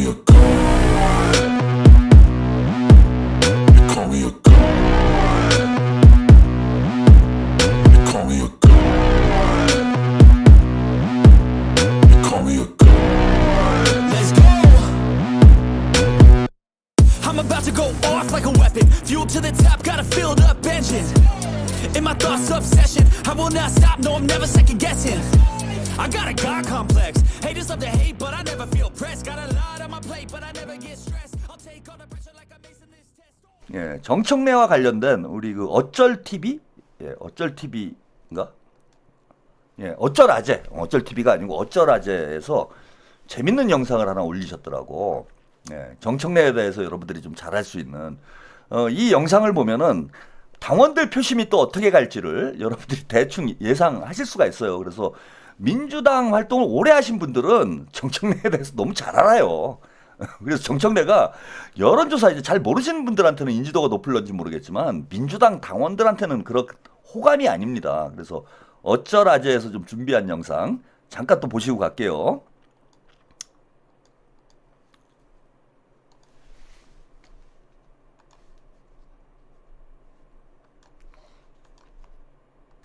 me a god. You call me a god. You call me a god. You call me a god. Let's go. I'm about to go off like a weapon. Fuel to the top, got a filled up engine. In my thoughts, obsession. I will not stop, no, I'm never second guessing. I got a God complex. Haters love to hate, but I never feel pressed. Got a lot on my plate, but I never get stressed. I'll take all the pressure like I'm acing this test. 예, 정청래와 관련된 우리 그 어쩔 TV, 예, 어쩔 TV인가? 예, 어쩔 아재, 어쩔 TV가 아니고 어쩔 아재에서 재밌는 영상을 하나 올리셨더라고. 예, 정청래에 대해서 여러분들이 좀 잘 알 수 있는 이 영상을 보면은 당원들 표심이 또 어떻게 갈지를 여러분들이 대충 예상하실 수가 있어요. 그래서 민주당 활동을 오래 하신 분들은 정청래에 대해서 너무 잘 알아요. 그래서 정청래가 여론조사 이제 잘 모르시는 분들한테는 인지도가 높을런지 모르겠지만 민주당 당원들한테는 그런 호감이 아닙니다. 그래서 어쩔 아재에서 좀 준비한 영상 잠깐 또 보시고 갈게요.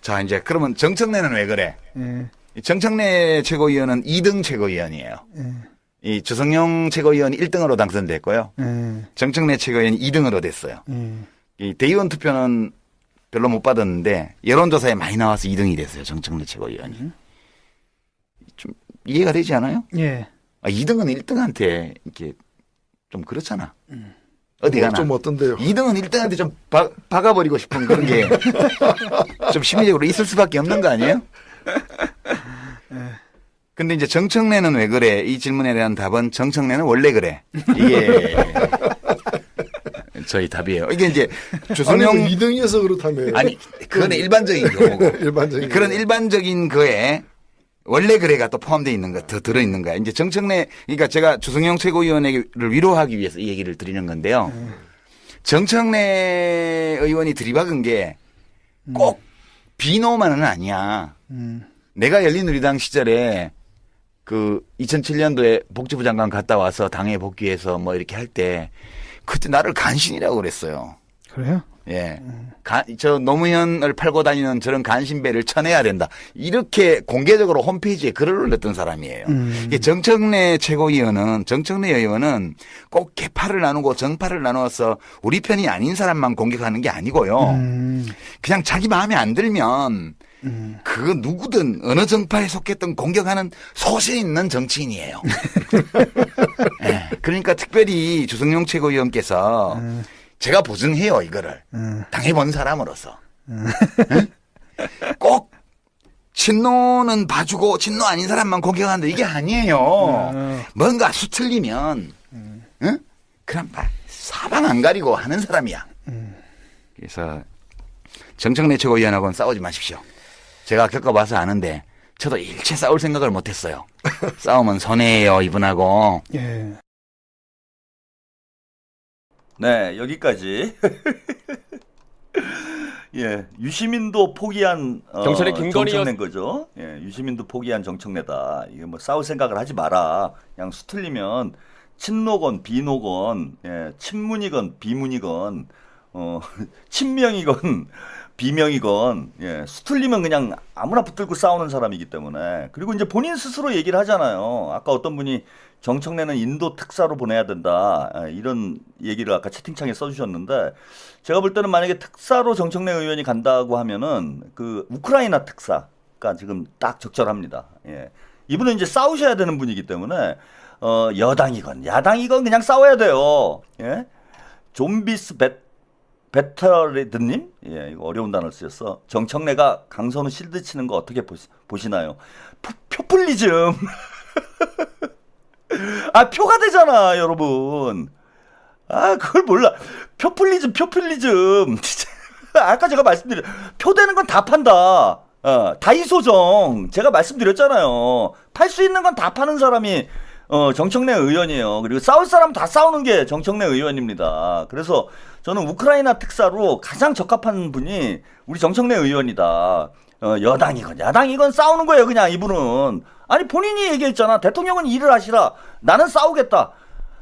자, 이제 그러면 정청래는 왜 그래? 이 정청래 최고위원은 2등 최고위원이에요. 이 주성용 최고위원이 1등으로 당선됐고요. 정청래 최고위원이 2등으로 됐어요. 이 대의원 투표는 별로 못 받았는데 여론조사에 많이 나와서 2등이 됐어요. 정청래 최고위원이. 좀 이해가 되지 않아요? 예. 아, 2등은 1등한테 이렇게 좀 그렇잖아. 어디 가나. 좀 어떤데요? 2등은 1등한테 좀 박아버리고 싶은 그런 게 좀 심리적으로 있을 수밖에 없는 거 아니에요? 근데 이제 정청래는 왜 그래? 이 질문에 대한 답은 정청래는 원래 그래. 이게 저희 답이에요. 이게 이제 주성용 아니, 2등이어서 그렇다며요. 아니 그건 일반적인 경우고 일반적인 그런 일반적인 거에 원래 그래가 또 포함되어 있는 거, 더 들어있는 거야. 이제 정청래, 그러니까 제가 주성용 최고위원을 위로하기 위해서 이 얘기를 드리는 건데요. 정청래 의원이 들이박은 게 꼭 비노만은 아니야. 내가 열린우리당 시절에 그 2007년도에 복지부 장관 갔다 와서 당에 복귀해서 뭐 이렇게 할 때 그때 나를 간신이라고 그랬어요. 그래요? 예. 저 노무현을 팔고 다니는 저런 간신배를 쳐내야 된다. 이렇게 공개적으로 홈페이지에 글을 올렸던 사람이에요. 이게 정청래 의원은 꼭 개파를 나누고 정파를 나누어서 우리 편이 아닌 사람만 공격하는 게 아니고요. 그냥 자기 마음에 안 들면 그 누구든 어느 정파에 속했던 공격하는 소신 있는 정치인이에요. 예. 그러니까 특별히 주성용 최고위원께서 제가 보증해요, 이거를. 당해본 사람으로서. 응? 꼭 친노는 봐주고 친노 아닌 사람만 공격한다. 이게 아니에요. 뭔가 수틀리면 응? 그럼 사방 안 가리고 하는 사람이야. 그래서 정청래 최고위원하고는 싸우지 마십시오. 제가 겪어봐서 아는데 저도 일체 싸울 생각을 못했어요. 싸우면 손해예요, 이분하고. 예. 네, 여기까지. 예, 유시민도 포기한 경찰의 김건희 정청래인 거죠. 예, 유시민도 포기한 정청래다. 이게 뭐 싸울 생각을 하지 마라. 그냥 수틀리면 친노건 비노건, 예, 친문이건 비문이건, 친명이건 비명이건, 예, 수틀리면 그냥 아무나 붙들고 싸우는 사람이기 때문에. 그리고 이제 본인 스스로 얘기를 하잖아요. 아까 어떤 분이 정청래는 인도 특사로 보내야 된다. 이런 얘기를 아까 채팅창에 써주셨는데, 제가 볼 때는 만약에 특사로 정청래 의원이 간다고 하면은 그 우크라이나 특사가 지금 딱 적절합니다. 예. 이분은 이제 싸우셔야 되는 분이기 때문에, 여당이건 야당이건 그냥 싸워야 돼요. 예. 좀비스 베터레드님? 예, 이거 어려운 단어를 쓰셨어. 정청래가 강선우 실드 치는 거 어떻게 보시나요? 표플리즘. 아, 표가 되잖아, 여러분. 아, 그걸 몰라. 표플리즘. 진짜. 아까 제가 표 되는 건 다 판다. 다이소정. 제가 말씀드렸잖아요. 팔 수 있는 건 다 파는 사람이, 정청래 의원이에요. 그리고 싸울 사람 다 싸우는 게 정청래 의원입니다. 그래서 저는 우크라이나 특사로 가장 적합한 분이 우리 정청래 의원이다. 여당이건 야당이건 싸우는 거예요, 그냥 이분은. 아니, 본인이 얘기했잖아. 대통령은 일을 하시라. 나는 싸우겠다.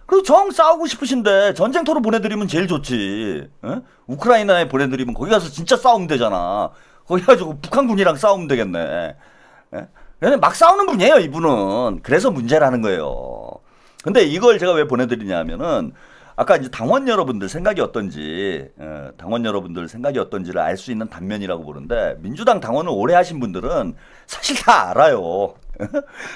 그리고 정 싸우고 싶으신데 전쟁터로 보내드리면 제일 좋지. 에? 우크라이나에 보내드리면 거기 가서 진짜 싸우면 되잖아. 거기 가지고 북한군이랑 싸우면 되겠네. 에? 그냥 막 싸우는 분이에요, 이분은. 그래서 문제라는 거예요. 근데 이걸 제가 왜 보내드리냐 하면은 아까 이제 당원 여러분들 생각이 어떤지, 당원 여러분들 생각이 어떤지를 알 수 있는 단면이라고 보는데, 민주당 당원을 오래 하신 분들은 사실 다 알아요.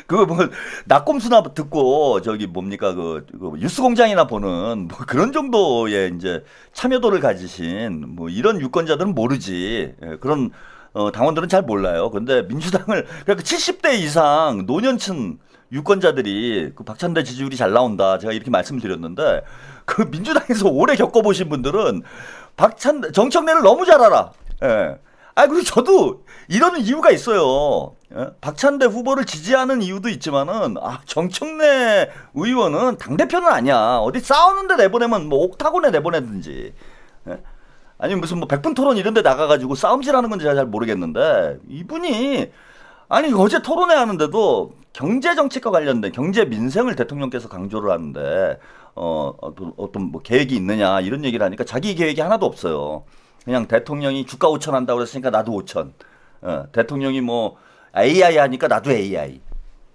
그거 뭐, 낙곰수나 듣고, 저기 뭡니까, 그 뉴스공장이나 보는, 뭐 그런 정도의 이제 참여도를 가지신, 뭐 이런 유권자들은 모르지. 그런, 당원들은 잘 몰라요. 근데 민주당을, 그러니까 70대 이상 노년층 유권자들이 그 박찬대 지지율이 잘 나온다. 제가 이렇게 말씀을 드렸는데, 그 민주당에서 오래 겪어보신 분들은 정청래를 너무 잘 알아. 예. 아, 그리고 저도 이러는 이유가 있어요. 예? 박찬대 후보를 지지하는 이유도 있지만은, 아, 정청래 의원은 당대표는 아니야. 어디 싸우는데 내보내면 뭐 옥타곤에 내보내든지. 예? 아니면 무슨 뭐 백분 토론 이런 데 나가가지고 싸움질 하는 건지 잘 모르겠는데, 이분이, 아니, 어제 토론회 하는데도 경제 정책과 관련된 경제 민생을 대통령께서 강조를 하는데, 어떤 뭐 계획이 있느냐 이런 얘기를 하니까 자기 계획이 하나도 없어요. 그냥 대통령이 주가 5천 한다고 그랬으니까 나도 5천. 대통령이 뭐 AI 하니까 나도 AI.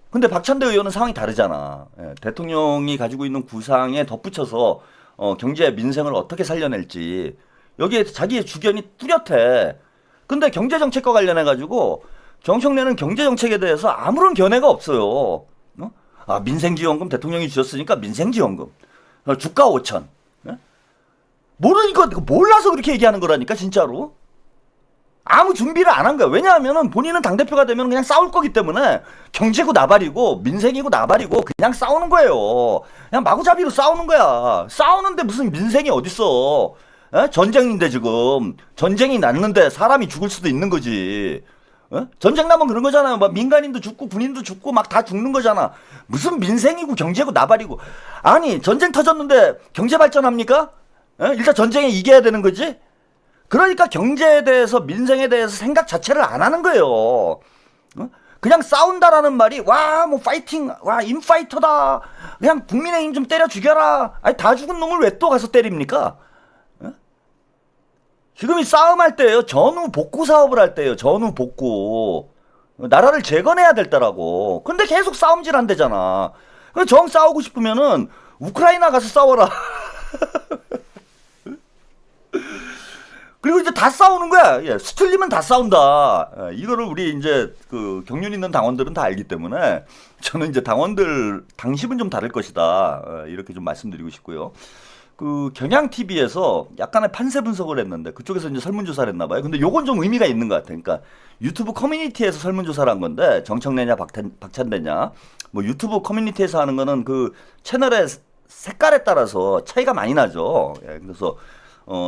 근데 박찬대 의원은 상황이 다르잖아. 대통령이 가지고 있는 구상에 덧붙여서 경제 민생을 어떻게 살려낼지 여기에 자기의 주견이 뚜렷해. 근데 경제 정책과 관련해 가지고 정청래는 경제 정책에 대해서 아무런 견해가 없어요. 아, 민생지원금 대통령이 주셨으니까 민생지원금. 주가 5천. 예? 모르니까 몰라서 그렇게 얘기하는 거라니까 진짜로. 아무 준비를 안 한 거야. 왜냐하면 본인은 당대표가 되면 그냥 싸울 거기 때문에 경제고 나발이고 민생이고 나발이고 그냥 싸우는 거예요. 그냥 마구잡이로 싸우는 거야. 싸우는데 무슨 민생이 어딨어. 예? 전쟁인데 지금. 전쟁이 났는데 사람이 죽을 수도 있는 거지. 전쟁 나면 그런 거잖아요. 막 민간인도 죽고 군인도 죽고 막 다 죽는 거잖아. 무슨 민생이고 경제고 나발이고. 아니 전쟁 터졌는데 경제 발전합니까? 일단 전쟁에 이겨야 되는 거지. 그러니까 경제에 대해서 민생에 대해서 생각 자체를 안 하는 거예요. 그냥 싸운다라는 말이 와 뭐 파이팅 와 인파이터다. 그냥 국민의힘 좀 때려 죽여라. 아니 다 죽은 놈을 왜 또 가서 때립니까? 지금이 싸움할 때예요. 전후 복구 사업을 할 때예요. 전후 복구. 나라를 재건해야 될 때라고. 근데 계속 싸움질 한대잖아. 정 싸우고 싶으면은 우크라이나 가서 싸워라. 그리고 이제 다 싸우는 거야. 예, 수틀리면 다 싸운다. 이거를 우리 이제 그 경륜 있는 당원들은 다 알기 때문에 저는 이제 당원들 당심은 좀 다를 것이다. 이렇게 좀 말씀드리고 싶고요. 그 경향 TV에서 약간의 판세 분석을 했는데 그쪽에서 이제 설문조사를 했나 봐요. 근데 요건 좀 의미가 있는 것 같아요. 그러니까 유튜브 커뮤니티에서 설문조사를 한 건데 정청래냐 박찬대냐 뭐 유튜브 커뮤니티에서 하는 거는 그 채널의 색깔에 따라서 차이가 많이 나죠. 예, 그래서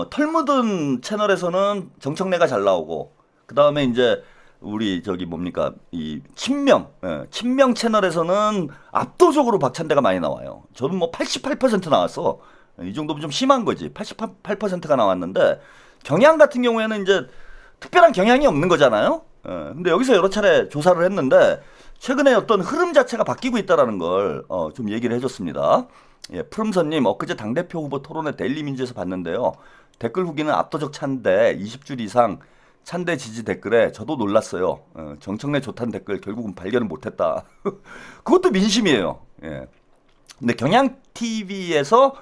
털 묻은 채널에서는 정청래가 잘 나오고 그 다음에 이제 우리 저기 뭡니까 이 친명 채널에서는 압도적으로 박찬대가 많이 나와요. 저는 뭐 88% 나왔어. 이 정도면 좀 심한 거지. 88%가 나왔는데 경향 같은 경우에는 이제 특별한 경향이 없는 거잖아요. 근데 여기서 여러 차례 조사를 했는데 최근에 어떤 흐름 자체가 바뀌고 있다라는 걸 좀 얘기를 해줬습니다. 예, 푸름선님 엊그제 당대표 후보 토론회 데일리민주에서 봤는데요. 댓글 후기는 압도적 찬대 20줄 이상 찬대 지지 댓글에 저도 놀랐어요. 정청래 좋다는 댓글 결국은 발견을 못했다. 그것도 민심이에요. 예. 근데 경향 TV에서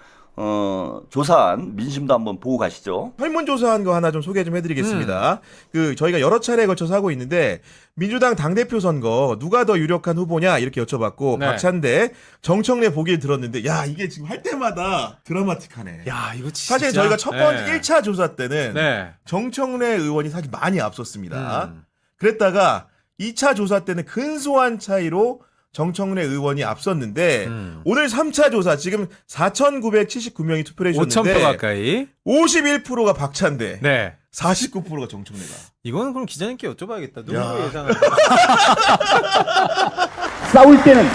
조사한 민심도 한번 보고 가시죠. 설문조사한 거 하나 좀 소개 좀 해드리겠습니다. 그 저희가 여러 차례에 걸쳐서 하고 있는데 민주당 당대표 선거 누가 더 유력한 후보냐 이렇게 여쭤봤고 네. 박찬대, 정청래 보기를 들었는데 야 이게 지금 할 때마다 드라마틱하네. 야, 이거 진짜. 사실 저희가 첫 번째 네. 1차 조사 때는 네. 정청래 의원이 사실 많이 앞섰습니다. 그랬다가 2차 조사 때는 근소한 차이로 정청래 의원이 앞섰는데 오늘 3차 조사 지금 4,979명이 투표를 해주셨는데 5,000표 가까이. 51%가 박찬대, 네. 49%가 정청래가. 이거는 그럼 기자님께 여쭤봐야겠다. 누구 야. 예상을. 싸울 때는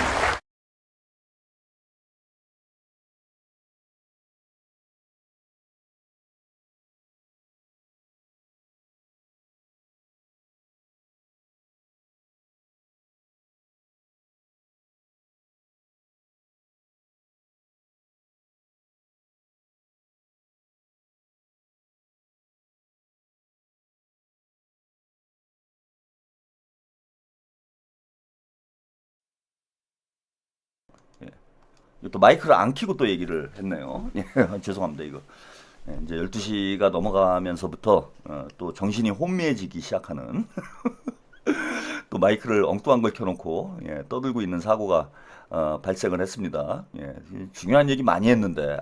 또 마이크를 안 켜고 또 얘기를 했네요. 예, 죄송합니다 이거. 예, 이제 12시가 넘어가면서부터 또 정신이 혼미해지기 시작하는 또 마이크를 엉뚱한 걸 켜놓고 예, 떠들고 있는 사고가 발생을 했습니다. 예, 중요한 얘기 많이 했는데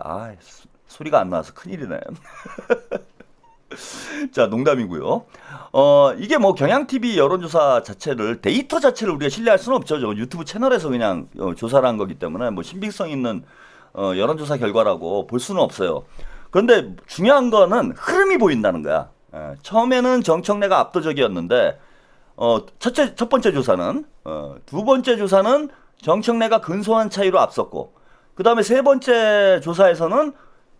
소리가 안 나와서 큰일이네. 자, 농담이고요. 이게 뭐 경향TV 여론조사 자체를 데이터 자체를 우리가 신뢰할 수는 없죠. 저 유튜브 채널에서 그냥 조사를 한 거기 때문에 뭐 신빙성 있는 여론조사 결과라고 볼 수는 없어요. 그런데 중요한 거는 흐름이 보인다는 거야. 처음에는 정청래가 압도적이었는데 첫 번째 조사는 두 번째 조사는 정청래가 근소한 차이로 앞섰고 그 다음에 세 번째 조사에서는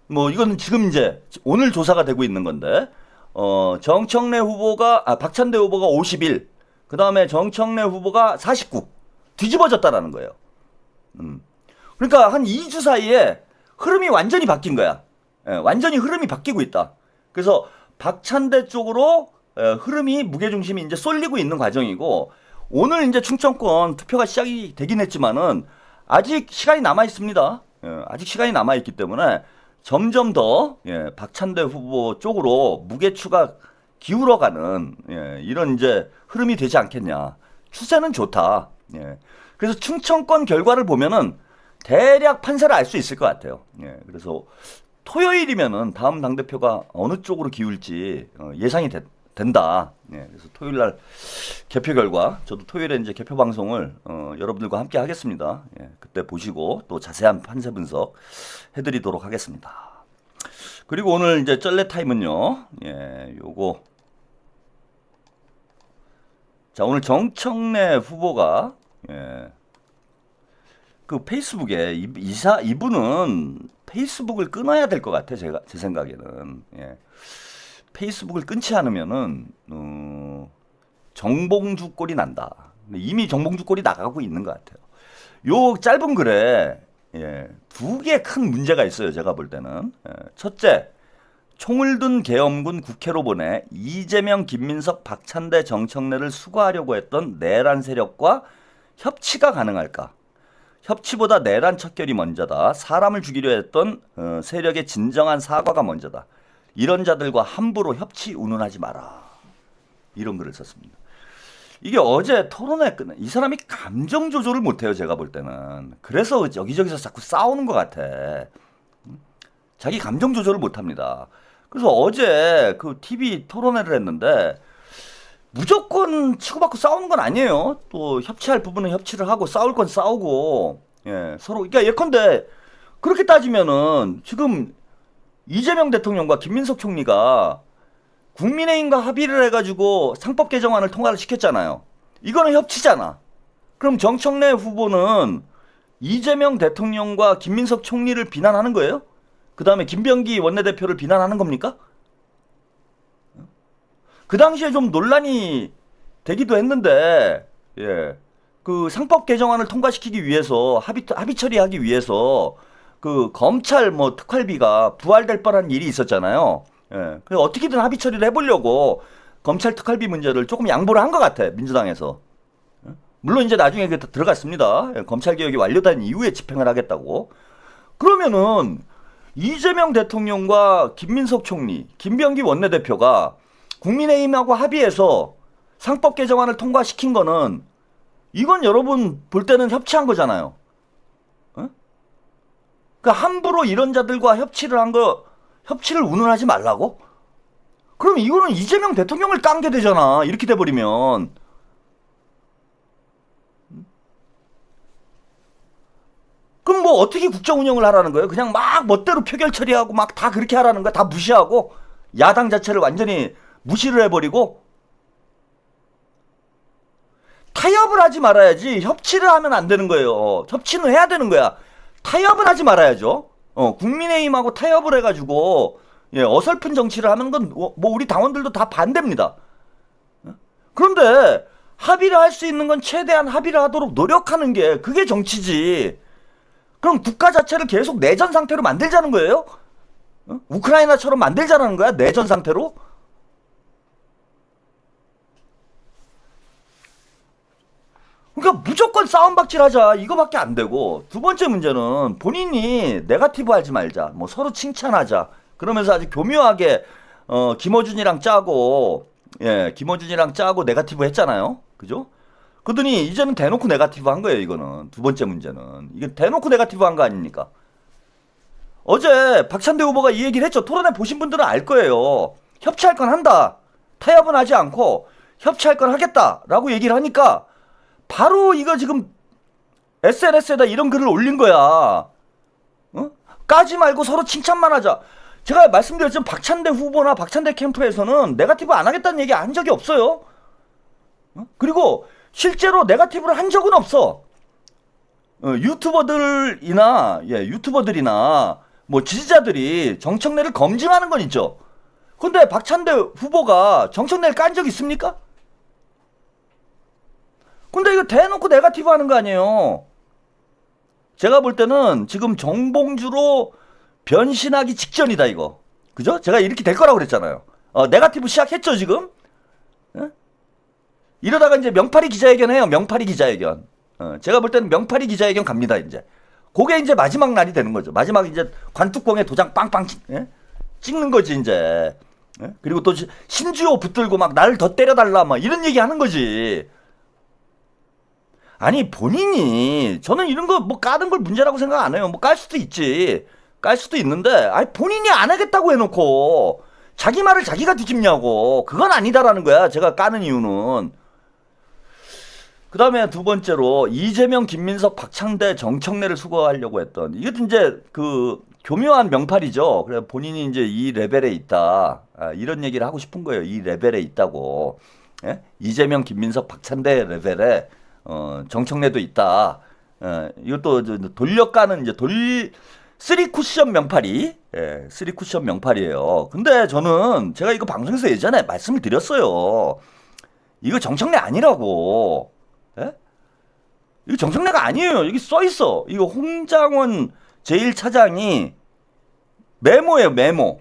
뭐 이거는 지금 이제 오늘 조사가 되고 있는 건데 정청래 후보가 박찬대 후보가 51, 그 다음에 정청래 후보가 49 뒤집어졌다라는 거예요. 그러니까 한 2주 사이에 흐름이 완전히 바뀐 거야. 예, 완전히 흐름이 바뀌고 있다. 그래서 박찬대 쪽으로 흐름이 무게중심이 이제 쏠리고 있는 과정이고 오늘 이제 충청권 투표가 시작이 되긴 했지만은 아직 시간이 남아 있습니다. 예, 아직 시간이 남아 있기 때문에 점점 더 박찬대 후보 쪽으로 무게추가 기울어가는 이런 이제 흐름이 되지 않겠냐. 추세는 좋다. 그래서 충청권 결과를 보면은 대략 판세를 알 수 있을 것 같아요. 그래서 토요일이면은 다음 당대표가 어느 쪽으로 기울지 예상이 된다. 그래서 토요일 날 개표 결과 저도 토요일에 이제 개표 방송을 여러분들과 함께 하겠습니다. 그때 보시고 또 자세한 판세 분석 해드리도록 하겠습니다. 그리고 오늘 이제 쩔레 타임은요. 요거 자 오늘 정청래 후보가 그 페이스북에 이분은 페이스북을 끊어야 될 것 같아. 제 생각에는 페이스북을 끊지 않으면은 정봉주 꼴이 난다. 이미 정봉주 꼴이 나가고 있는 것 같아요. 요 짧은 글에 두 개 큰 문제가 있어요. 제가 볼 때는 첫째, 총을 든 계엄군 국회로 보내 이재명, 김민석, 박찬대, 정청래를 수거하려고 했던 내란 세력과 협치가 가능할까? 협치보다 내란 척결이 먼저다. 사람을 죽이려 했던 세력의 진정한 사과가 먼저다. 이런 자들과 함부로 협치 운운하지 마라. 이런 글을 썼습니다. 이게 어제 토론회 끝나 이 사람이 감정 조절을 못해요. 제가 볼 때는. 그래서 여기저기서 자꾸 싸우는 것 같아. 자기 감정 조절을 못합니다. 그래서 어제 그 TV 토론회를 했는데 무조건 치고받고 싸우는 건 아니에요. 또 협치할 부분은 협치를 하고 싸울 건 싸우고 서로 그러니까 예컨대 그렇게 따지면은 지금 이재명 대통령과 김민석 총리가 국민의힘과 합의를 해가지고 상법 개정안을 통과를 시켰잖아요. 이거는 협치잖아. 그럼 정청래 후보는 이재명 대통령과 김민석 총리를 비난하는 거예요? 그 다음에 김병기 원내대표를 비난하는 겁니까? 그 당시에 좀 논란이 되기도 했는데, 그 상법 개정안을 통과시키기 위해서 합의 처리하기 위해서 그 검찰 뭐 특활비가 부활될 뻔한 일이 있었잖아요. 그래서 어떻게든 합의 처리를 해보려고 검찰 특활비 문제를 조금 양보를 한 것 같아. 민주당에서. 물론 이제 나중에 들어갔습니다. 검찰 개혁이 완료된 이후에 집행을 하겠다고. 그러면은 이재명 대통령과 김민석 총리, 김병기 원내대표가 국민의힘하고 합의해서 상법 개정안을 통과시킨 거는 이건 여러분 볼 때는 협치한 거잖아요. 그러니까 함부로 이런 자들과 협치를 한 거, 협치를 운운하지 말라고? 그럼 이거는 이재명 대통령을 깐 게 되잖아. 이렇게 돼버리면. 그럼 뭐 어떻게 국정 운영을 하라는 거예요? 그냥 막 멋대로 표결 처리하고 막 다 그렇게 하라는 거야? 다 무시하고 야당 자체를 완전히 무시를 해버리고 타협을 하지 말아야지 협치를 하면 안 되는 거예요. 협치는 해야 되는 거야. 타협을 하지 말아야죠. 국민의힘하고 타협을 해가지고 어설픈 정치를 하는 건 뭐 우리 당원들도 다 반대입니다. 그런데 합의를 할 수 있는 건 최대한 합의를 하도록 노력하는 게 그게 정치지. 그럼 국가 자체를 계속 내전 상태로 만들자는 거예요? 우크라이나처럼 만들자는 거야? 내전 상태로? 그러니까 무조건 싸움박질 하자 이거밖에 안 되고, 두 번째 문제는 본인이 네거티브 하지 말자, 뭐 서로 칭찬하자 그러면서 아주 교묘하게 김어준이랑 짜고, 예, 김어준이랑 짜고 네거티브 했잖아요. 그죠? 그러더니 이제는 대놓고 네거티브 한 거예요. 이거는 두 번째 문제는 이게 대놓고 네거티브 한 거 아닙니까? 어제 박찬대 후보가 이 얘기를 했죠. 토론회 보신 분들은 알 거예요. 협치할 건 한다, 타협은 하지 않고 협치할 건 하겠다라고 얘기를 하니까 바로 이거 지금 SNS에다 이런 글을 올린 거야. 어? 까지 말고 서로 칭찬만 하자. 제가 말씀드렸지만 박찬대 후보나 박찬대 캠프에서는 네거티브 안 하겠다는 얘기 한 적이 없어요. 어? 그리고 실제로 네거티브를 한 적은 없어. 유튜버들이나 뭐 지지자들이 정청래를 검증하는 건 있죠. 근데 박찬대 후보가 정청래를 깐 적 있습니까? 근데 이거 대놓고 네거티브 하는 거 아니에요. 제가 볼 때는 지금 정봉주로 변신하기 직전이다 이거. 그죠? 제가 이렇게 될 거라고 그랬잖아요. 네거티브 시작했죠 지금? 예? 이러다가 이제 명파리 기자회견 해요. 명파리 기자회견. 제가 볼 때는 명파리 기자회견 갑니다 이제. 그게 이제 마지막 날이 되는 거죠. 마지막 이제 관뚜껑에 도장 빵빵 찍는 거지 이제. 예? 그리고 또 신주호 붙들고 막 나를 더 때려달라 막 이런 얘기 하는 거지. 아니 본인이, 저는 이런 거 뭐 까는 걸 문제라고 생각 안 해요. 뭐 깔 수도 있지. 깔 수도 있는데 아니 본인이 안 하겠다고 해놓고 자기 말을 자기가 뒤집냐고. 그건 아니다라는 거야. 제가 까는 이유는. 그 다음에 두 번째로 이재명, 김민석, 박창대, 정청래를 수거하려고 했던, 이것도 이제 그 교묘한 명팔이죠. 그래 본인이 이제 이 레벨에 있다, 이런 얘기를 하고 싶은 거예요. 이 레벨에 있다고. 예? 이재명, 김민석, 박찬대 레벨에 정청래도 있다. 이것도 돌려까는 이제 쓰리 쿠션 명팔이, 예, 쓰리 쿠션 명팔이에요. 근데 저는 제가 이거 방송에서 예전에 말씀을 드렸어요. 이거 정청래 아니라고. 예? 이거 정청래가 아니에요. 여기 써 있어. 이거 홍장원 제1차장이 메모예요, 메모.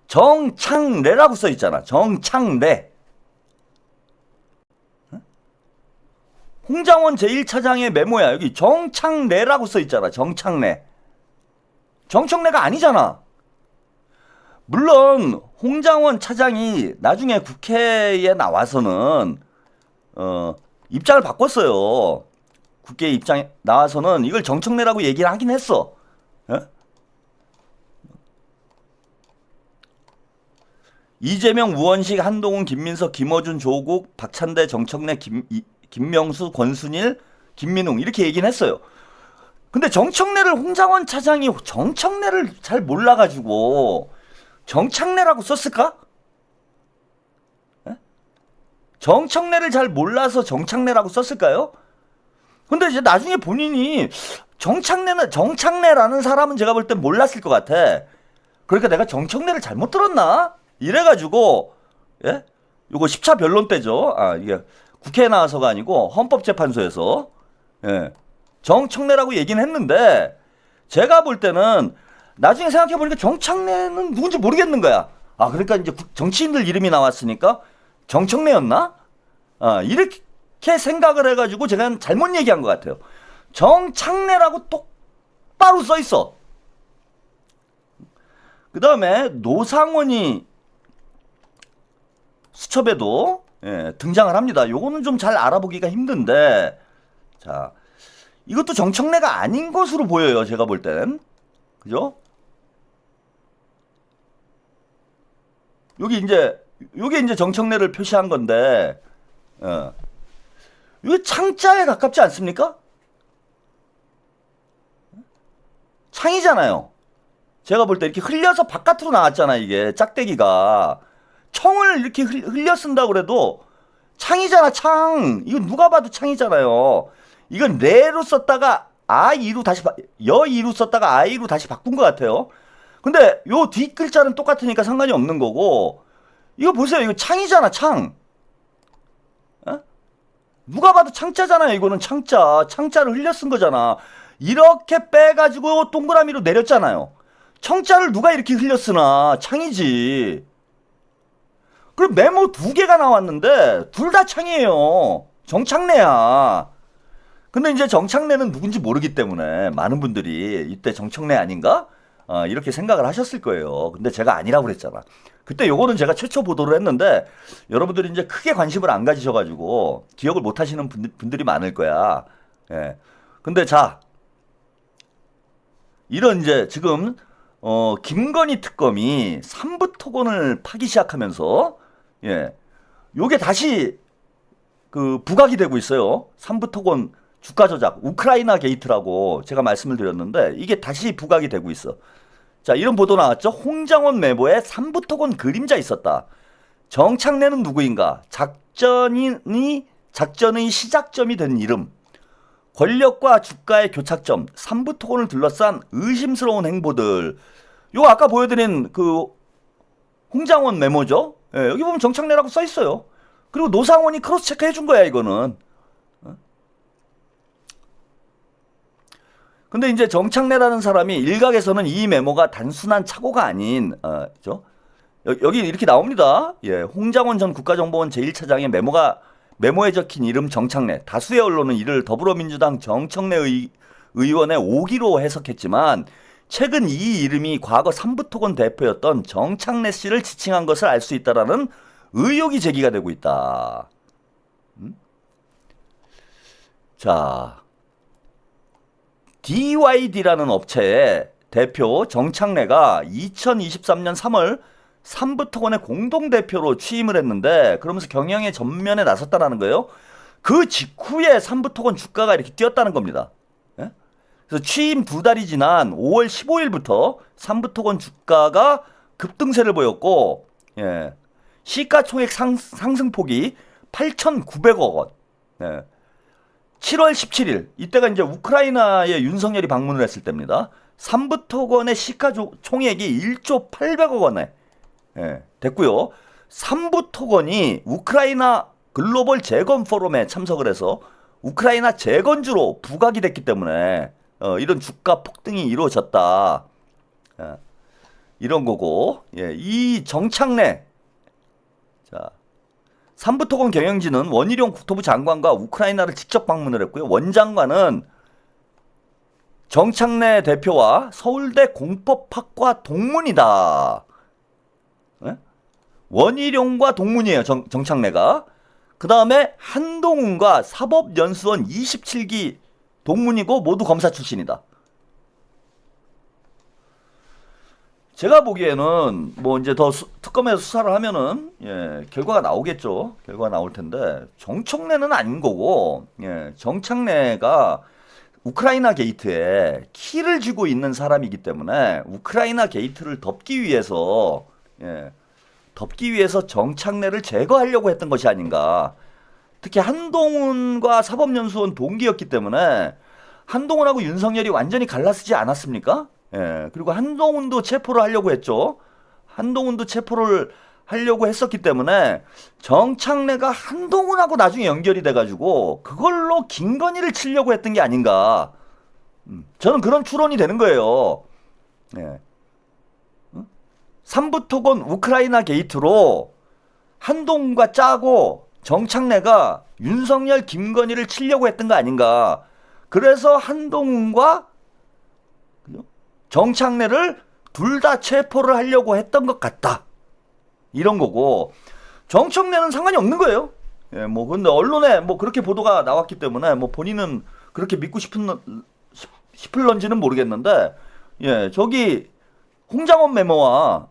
정창래라고 써 있잖아. 정창래. 홍장원 제1차장의 메모야. 여기 정창래라고 써 있잖아. 정창래. 정청래가 아니잖아. 물론 홍장원 차장이 나중에 국회에 나와서는 입장을 바꿨어요. 국회 입장에 나와서는 이걸 정청래라고 얘기를 하긴 했어. 예? 이재명, 우원식, 한동훈, 김민석, 김어준, 조국, 박찬대, 정청래, 김명수, 권순일, 김민웅 이렇게 얘기는 했어요. 근데 정청래를 홍장원 차장이 정청래를 잘 몰라가지고 정창래라고 썼을까? 에? 정청래를 잘 몰라서 정창래라고 썼을까요? 근데 이제 나중에 본인이 정창래라는 사람은 제가 볼 땐 몰랐을 것 같아. 그러니까 내가 정청래를 잘못 들었나? 이래가지고, 예? 요거 10차 변론 때죠. 이게 국회에 나와서가 아니고 헌법재판소에서, 예. 정청래라고 얘기는 했는데, 제가 볼 때는 나중에 생각해보니까 정창래는 누군지 모르겠는 거야. 그러니까 이제 정치인들 이름이 나왔으니까 정청래였나? 이렇게 생각을 해가지고 제가 잘못 얘기한 것 같아요. 정창래라고 똑바로 써 있어. 그 다음에 노상원이 수첩에도, 예, 등장을 합니다. 요거는 좀 잘 알아보기가 힘든데, 자, 이것도 정청래가 아닌 것으로 보여요. 제가 볼 땐. 그죠? 요게 이제 정청래를 표시한 건데, 이거 창자에 가깝지 않습니까? 창이잖아요. 제가 볼 때 이렇게 흘려서 바깥으로 나왔잖아, 이게. 짝대기가. 청을 이렇게 흘려 쓴다고 그래도 창이잖아, 창. 이건 누가 봐도 창이잖아요. 이건 레로 썼다가 아이로 다시, 여이로 썼다가 아이로 다시 바꾼 것 같아요. 근데 요 뒷글자는 똑같으니까 상관이 없는 거고, 이거 보세요. 이거 창이잖아, 창. 누가 봐도 창자잖아요. 이거는 창자. 창자를 흘려 쓴 거잖아. 이렇게 빼가지고 동그라미로 내렸잖아요. 청자를 누가 이렇게 흘려 쓰나. 창이지. 그럼 메모 2개가 나왔는데 둘 다 창이에요. 정창래야. 근데 이제 정창래는 누군지 모르기 때문에 많은 분들이 이때 정청래 아닌가? 이렇게 생각을 하셨을 거예요. 근데 제가 아니라고 그랬잖아. 그때 요거는 제가 최초 보도를 했는데 여러분들이 이제 크게 관심을 안 가지셔가지고 기억을 못 하시는 분들이 많을 거야. 예. 근데 자, 이런 이제 지금 김건희 특검이 삼부 토건을 파기 시작하면서 예, 요게 다시 그 부각이 되고 있어요. 삼부 토건 주가 조작, 우크라이나 게이트라고 제가 말씀을 드렸는데 이게 다시 부각이 되고 있어. 자, 이런 보도 나왔죠. 홍장원 메모에 삼부 토건 그림자 있었다. 정창래는 누구인가? 작전의 시작점이 된 이름. 권력과 주가의 교착점, 삼부 토건을 둘러싼 의심스러운 행보들. 요 아까 보여드린 그 홍장원 메모죠. 예, 여기 보면 정창래라고 써 있어요. 그리고 노상원이 크로스 체크 해준 거야 이거는. 근데 이제 정창래라는 사람이 일각에서는 이 메모가 단순한 착오가 아닌 여기 이렇게 나옵니다. 예, 홍장원 전 국가정보원 제1차장의 메모에 적힌 이름 정창래. 다수의 언론은 이를 더불어민주당 정청래 의원의 오기로 해석했지만 최근 이 이름이 과거 삼부토건 대표였던 정창래 씨를 지칭한 것을 알 수 있다라는 의혹이 제기가 되고 있다. 자, DYD라는 업체의 대표 정창래가 2023년 3월 삼부토건의 공동대표로 취임을 했는데 그러면서 경영의 전면에 나섰다는 거예요. 그 직후에 삼부토건 주가가 이렇게 뛰었다는 겁니다. 예? 그래서 취임 2달이 지난 5월 15일부터 삼부토건 주가가 급등세를 보였고 예. 시가총액 상승폭이 8,900억 원. 예. 7월 17일 이때가 이제 우크라이나에 윤석열이 방문을 했을 때입니다. 삼부토건의 시가총액이 1조 800억 원에 됐고요. 삼부토건이 우크라이나 글로벌 재건 포럼에 참석을 해서 우크라이나 재건주로 부각이 됐기 때문에 이런 주가 폭등이 이루어졌다. 이런 거고 이 정창래 자 삼부토건 경영진은 원희룡 국토부 장관과 우크라이나를 직접 방문을 했고요. 원장관은 정창래 대표와 서울대 공법학과 동문이다. 네? 원희룡과 동문이에요. 정창래가. 그 다음에 한동훈과 사법연수원 27기 동문이고 모두 검사 출신이다. 제가 보기에는 뭐 이제 더 특검에서 수사를 하면은 결과가 나오겠죠. 결과가 나올 텐데 정청래는 아닌 거고 정창래가 우크라이나 게이트에 키를 쥐고 있는 사람이기 때문에 우크라이나 게이트를 덮기 위해서 정창래를 제거하려고 했던 것이 아닌가. 특히 한동훈과 사법연수원 동기였기 때문에 한동훈하고 윤석열이 완전히 갈라쓰지 않았습니까? 그리고 한동훈도 체포를 하려고 했죠. 한동훈도 체포를 하려고 했었기 때문에 정창래가 한동훈하고 나중에 연결이 돼가지고 그걸로 김건희를 치려고 했던 게 아닌가. 저는 그런 추론이 되는 거예요. 삼부토건 우크라이나 게이트로 한동훈과 짜고 정창래가 윤석열 김건희를 치려고 했던 거 아닌가. 그래서 한동훈과 정창래를 둘 다 체포를 하려고 했던 것 같다. 이런 거고 정청래는 상관이 없는 거예요. 뭐 근데 언론에 뭐 그렇게 보도가 나왔기 때문에 뭐 본인은 그렇게 믿고 싶을런지는 모르겠는데 저기 홍장원 메모와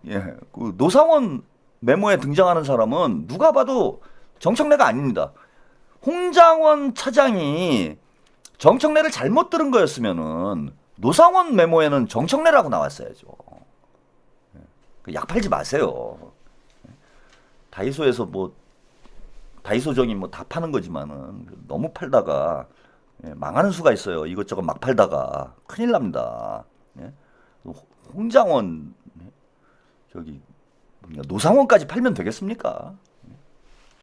그 노상원 메모에 등장하는 사람은 누가 봐도 정청래가 아닙니다. 홍장원 차장이 정청래를 잘못 들은 거였으면은 노상원 메모에는 정청래라고 나왔어야죠. 약 팔지 마세요. 다이소에서 뭐 다이소정이 뭐 다 파는 거지만은 너무 팔다가 망하는 수가 있어요. 이것저것 막 팔다가 큰일 납니다. 홍장원 저기 노상원까지 팔면 되겠습니까?